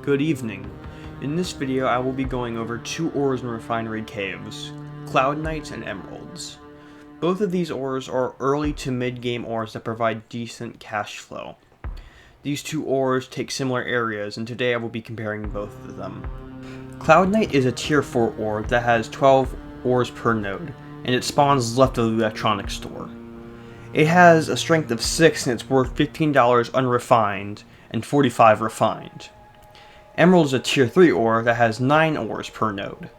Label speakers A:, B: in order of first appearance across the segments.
A: Good evening. In this video I will be going over two ores in Refinery caves, Cloudnite and Emeralds. Both of these ores are early to mid-game ores that provide decent cash flow. These two ores take similar areas, and today I will be comparing both of them. Cloudnite is a tier 4 ore that has 12 ores per node, and it spawns left of the electronics store. It has a strength of 6 and it's worth $15 unrefined and $45 refined. Emerald is a tier 3 ore that has 9 ores per node.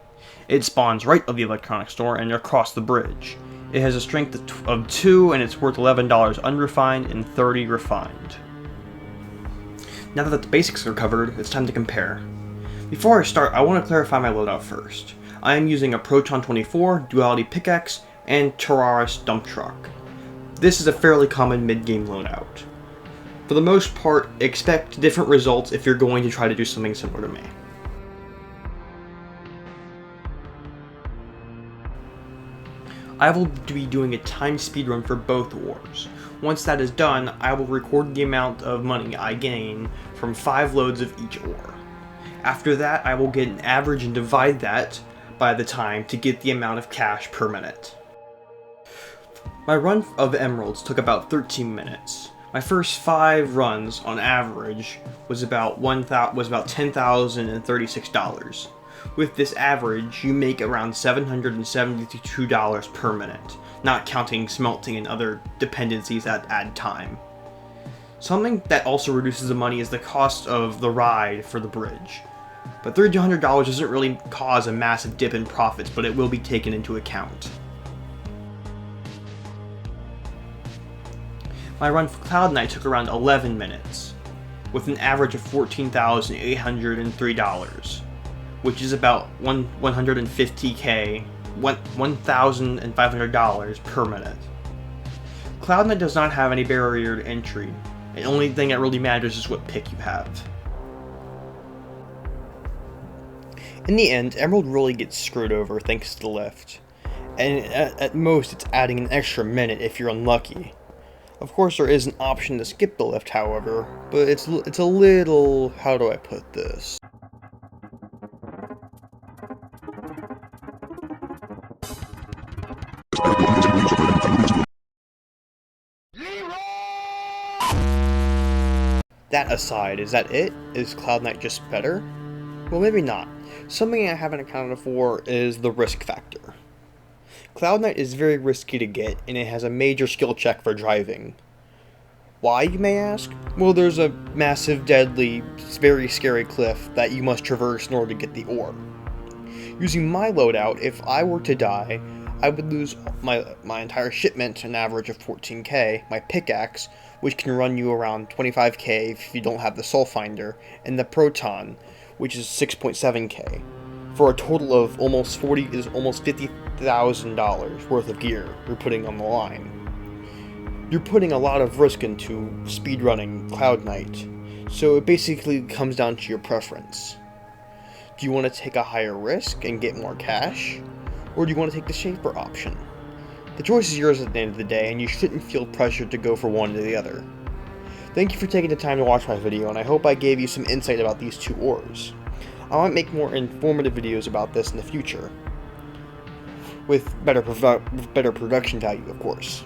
A: It spawns right of the electronics store and across the bridge. It has a strength of 2 and it's worth $11 unrefined and $30 refined. Now that the basics are covered, it's time to compare. Before I start, I want to clarify my loadout first. I am using a Proton 24, Duality Pickaxe, and Terraris Dump Truck. This is a fairly common mid-game loadout. For the most part, expect different results if you're going to try to do something similar to me. I will be doing a time speed run for both ores. Once that is done, I will record the amount of money I gain from 5 loads of each ore. After that, I will get an average and divide that by the time to get the amount of cash per minute. My run of emeralds took about 13 minutes. My first 5 runs, on average, was about $10,036. With this average, you make around $772 per minute, not counting smelting and other dependencies that add time. Something that also reduces the money is the cost of the ride for the bridge. But $300 doesn't really cause a massive dip in profits, but it will be taken into account. My run for Cloudnite took around 11 minutes, with an average of $14,803, which is about $1,500 per minute. Cloudnite does not have any barrier to entry, and the only thing that really matters is what pick you have. In the end, Emerald really gets screwed over thanks to the lift, and at most it's adding an extra minute if you're unlucky. Of course, there is an option to skip the lift, however, but it's a little, how do I put this? That aside, is that it? Is Cloudnite just better? Well, maybe not. Something I haven't accounted for is the risk factor. Cloudnite is very risky to get, and it has a major skill check for driving. Why, you may ask? Well, there's a massive, deadly, very scary cliff that you must traverse in order to get the ore. Using my loadout, if I were to die, I would lose my entire shipment, an average of 14k, my pickaxe, which can run you around 25k if you don't have the soul finder, and the proton, which is 6.7k, for a total of almost $50,000 worth of gear you're putting on the line. You're putting a lot of risk into speedrunning Cloudnite, so it basically comes down to your preference. Do you want to take a higher risk and get more cash, or do you want to take the safer option? The choice is yours at the end of the day, and you shouldn't feel pressured to go for one or the other. Thank you for taking the time to watch my video, and I hope I gave you some insight about these two ores. I might make more informative videos about this in the future, with better production value, of course.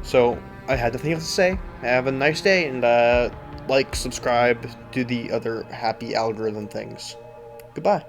A: So, I had nothing else to say. Have a nice day, and like, subscribe, do the other happy algorithm things. Goodbye.